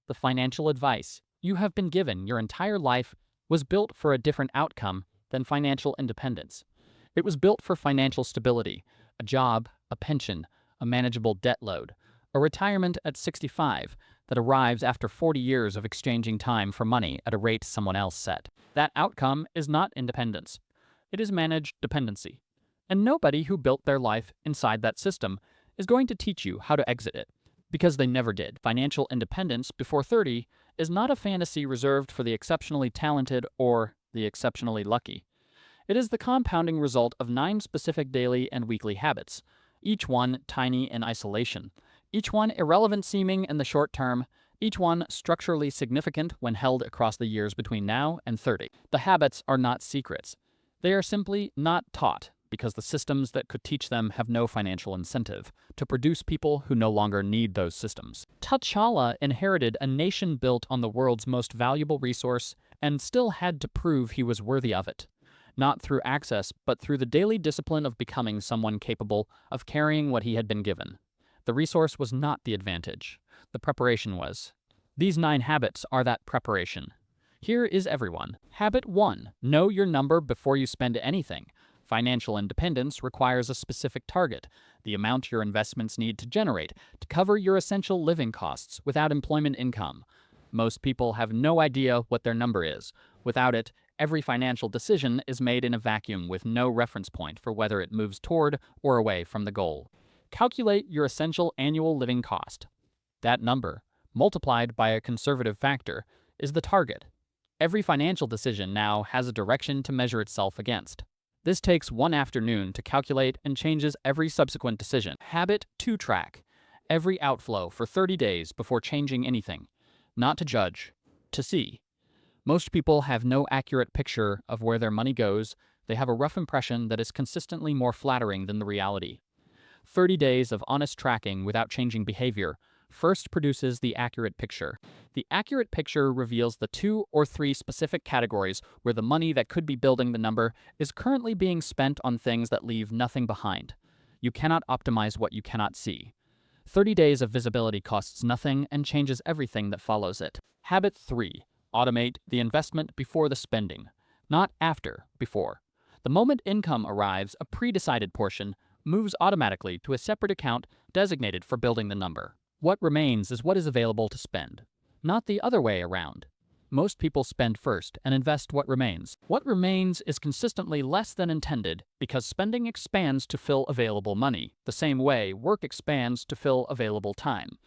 The financial advice you have been given your entire life was built for a different outcome than financial independence. It was built for financial stability, a job, a pension, a manageable debt load, a retirement at 65 that arrives after 40 years of exchanging time for money at a rate someone else set. That outcome is not independence. It is managed dependency. And nobody who built their life inside that system is going to teach you how to exit it, because they never did. Financial independence before 30 is not a fantasy reserved for the exceptionally talented or the exceptionally lucky. It is the compounding result of 9 specific daily and weekly habits, each one tiny in isolation, each one irrelevant seeming in the short term, each one structurally significant when held across the years between now and 30. The habits are not secrets. They are simply not taught because the systems that could teach them have no financial incentive to produce people who no longer need those systems. T'Challa inherited a nation built on the world's most valuable resource and still had to prove he was worthy of it. Not through access, but through the daily discipline of becoming someone capable of carrying what he had been given. The resource was not the advantage. The preparation was. These 9 habits are that preparation. Here is everyone. Habit 1. Know your number before you spend anything. Financial independence requires a specific target, the amount your investments need to generate to cover your essential living costs without employment income. Most people have no idea what their number is. Without it, every financial decision is made in a vacuum with no reference point for whether it moves toward or away from the goal. Calculate your essential annual living cost. That number, multiplied by a conservative factor, is the target. Every financial decision now has a direction to measure itself against. This takes one afternoon to calculate and changes every subsequent decision. Habit 2. Track every outflow for 30 days before changing anything. Not to judge, to see. Most people have no accurate picture of where their money goes. They have a rough impression that is consistently more flattering than the reality. 30 days of honest tracking without changing behavior first produces the accurate picture. The accurate picture reveals the 2 or 3 specific categories where the money that could be building the number is currently being spent on things that leave nothing behind. You cannot optimize what you cannot see. 30 days of visibility costs nothing and changes everything that follows it. Habit 3. Automate the investment before the spending, not after, before. The moment income arrives, a pre-decided portion moves automatically to a separate account designated for building the number. What remains is what is available to spend, not the other way around. Most people spend first and invest what remains. What remains is consistently less than intended because spending expands to fill available money, the same way work expands to fill available time.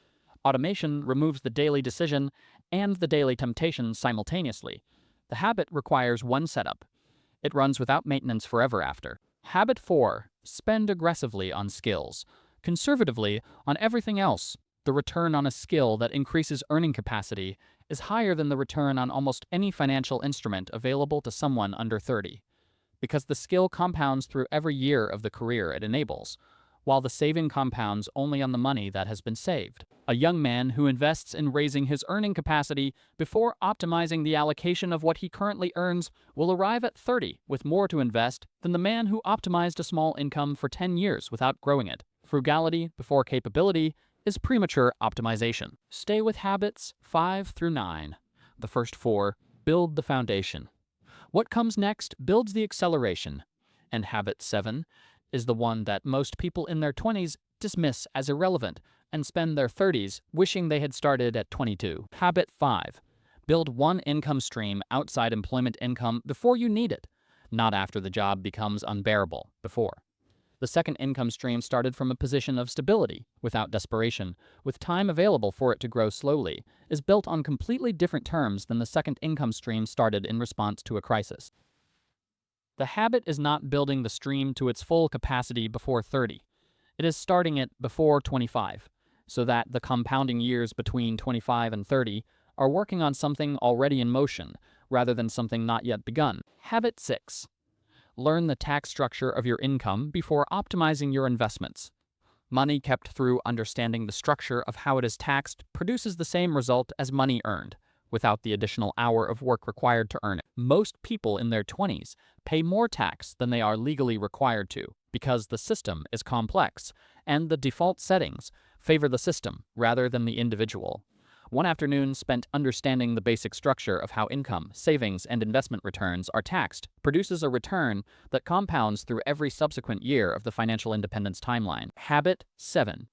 Automation removes the daily decision and the daily temptation simultaneously. The habit requires one setup. It runs without maintenance forever after. Habit 4. Spend aggressively on skills, conservatively on everything else. The return on a skill that increases earning capacity is higher than the return on almost any financial instrument available to someone under 30, because the skill compounds through every year of the career it enables, while the saving compounds only on the money that has been saved. A young man who invests in raising his earning capacity before optimizing the allocation of what he currently earns will arrive at 30 with more to invest than the man who optimized a small income for 10 years without growing it. Frugality before capability is premature optimization. Stay with habits 5 through 9. The first 4 build the foundation. What comes next builds the acceleration. And habit 7 is the one that most people in their 20s dismiss as irrelevant and spend their 30s wishing they had started at 22. Habit 5. Build one income stream outside employment income before you need it, not after the job becomes unbearable, before. The second income stream started from a position of stability, without desperation, with time available for it to grow slowly, is built on completely different terms than the second income stream started in response to a crisis. The habit is not building the stream to its full capacity before 30. It is starting it before 25, so that the compounding years between 25 and 30 are working on something already in motion, rather than something not yet begun. Habit 6. Learn the tax structure of your income before optimizing your investments. Money kept through understanding the structure of how it is taxed produces the same result as money earned, without the additional hour of work required to earn it. Most people in their 20s pay more tax than they are legally required to, because the system is complex, and the default settings favor the system rather than the individual. One afternoon spent understanding the basic structure of how income, savings, and investment returns are taxed produces a return that compounds through every subsequent year of the financial independence timeline. Habit 7.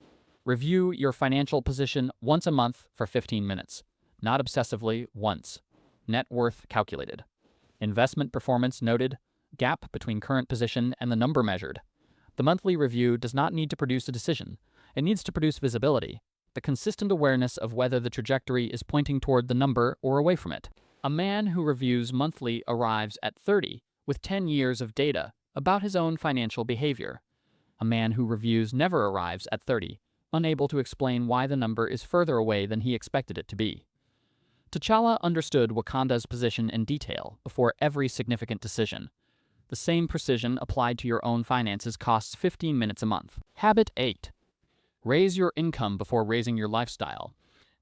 Review your financial position once a month for 15 minutes. Not obsessively, once. Net worth calculated. Investment performance noted. Gap between current position and the number measured. The monthly review does not need to produce a decision. It needs to produce visibility, the consistent awareness of whether the trajectory is pointing toward the number or away from it. A man who reviews monthly arrives at 30 with 10 years of data about his own financial behavior. A man who reviews never arrives at 30, unable to explain why the number is further away than he expected it to be. T'Challa understood Wakanda's position in detail before every significant decision. The same precision applied to your own finances costs 15 minutes a month. Habit 8. Raise your income before raising your lifestyle.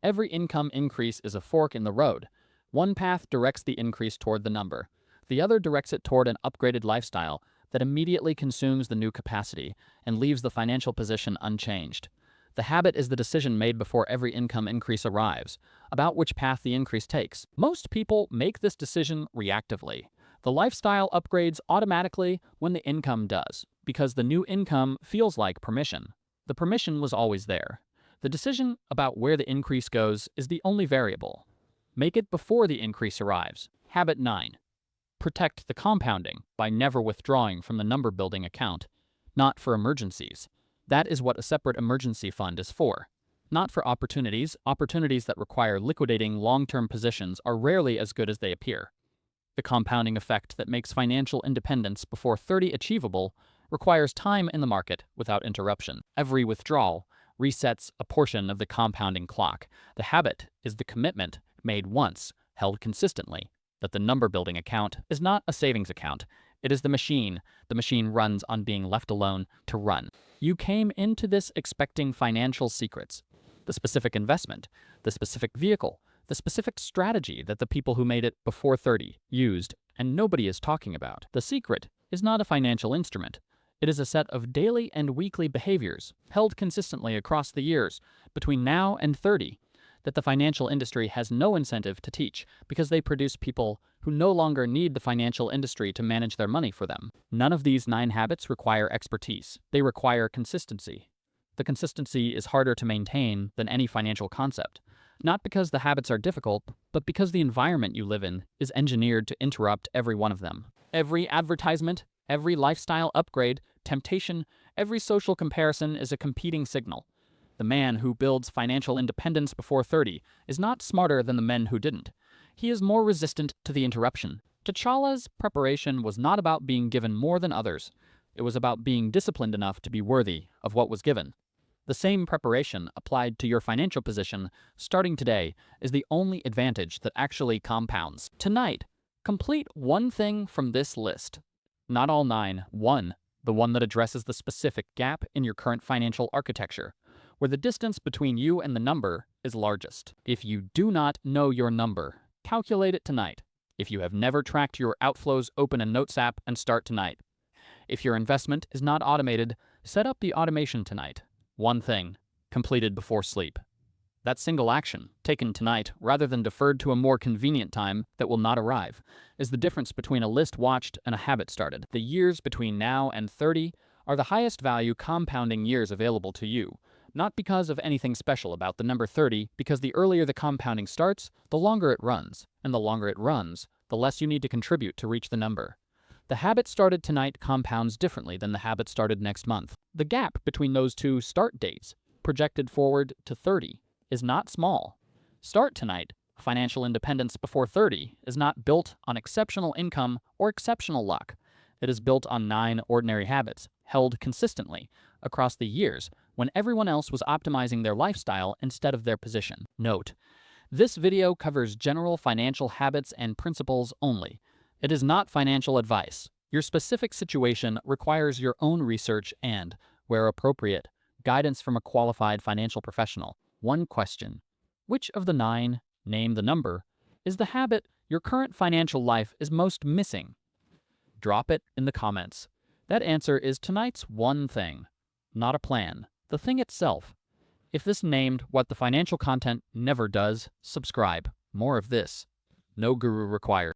Every income increase is a fork in the road. One path directs the increase toward the number. The other directs it toward an upgraded lifestyle that immediately consumes the new capacity and leaves the financial position unchanged. The habit is the decision made before every income increase arrives, about which path the increase takes. Most people make this decision reactively. The lifestyle upgrades automatically when the income does, because the new income feels like permission. The permission was always there. The decision about where the increase goes is the only variable. Make it before the increase arrives. Habit 9. Protect the compounding by never withdrawing from the number building account. Not for emergencies. That is what a separate emergency fund is for. Not for opportunities. Opportunities that require liquidating long-term positions are rarely as good as they appear. The compounding effect that makes financial independence before 30 achievable requires time in the market without interruption. Every withdrawal resets a portion of the compounding clock. The habit is the commitment made once, held consistently, that the number-building account is not a savings account. It is the machine. The machine runs on being left alone to run. You came into this expecting financial secrets, the specific investment, the specific vehicle, the specific strategy that the people who made it before 30 used, and nobody is talking about. The secret is not a financial instrument. It is a set of daily and weekly behaviors held consistently across the years between now and 30 that the financial industry has no incentive to teach because they produce people who no longer need the financial industry to manage their money for them. None of these 9 habits require expertise. They require consistency. The consistency is harder to maintain than any financial concept, not because the habits are difficult, but because the environment you live in is engineered to interrupt every one of them. Every advertisement, every lifestyle upgrade, temptation, every social comparison is a competing signal. The man who builds financial independence before 30 is not smarter than the men who didn't. He is more resistant to the interruption. T'Challa's preparation was not about being given more than others. It was about being disciplined enough to be worthy of what was given. The same preparation applied to your financial position starting today is the only advantage that actually compounds. Tonight, complete one thing from this list. Not all 9. 1. The one that addresses the specific gap in your current financial architecture, where the distance between you and the number is largest. If you do not know your number, calculate it tonight. If you have never tracked your outflows, open a Notes app and start tonight. If your investment is not automated, set up the automation tonight. One thing, completed before sleep. That single action, taken tonight rather than deferred to a more convenient time that will not arrive, is the difference between a list watched and a habit started. The years between now and 30 are the highest value compounding years available to you, not because of anything special about the number 30, because the earlier the compounding starts, the longer it runs, and the longer it runs, the less you need to contribute to reach the number. The habit started tonight compounds differently than the habit started next month. The gap between those two start dates, projected forward to 30, is not small. Start tonight. Financial independence before 30 is not built on exceptional income or exceptional luck. It is built on 9 ordinary habits, held consistently across the years when everyone else was optimizing their lifestyle instead of their position. Note: this video covers general financial habits and principles only. It is not financial advice. Your specific situation requires your own research and, where appropriate, guidance from a qualified financial professional. One question: which of the 9, name the number, is the habit your current financial life is most missing? Drop it in the comments. That answer is tonight's one thing. Not a plan, the thing itself. If this named what the financial content never does, subscribe. More of this. No guru required.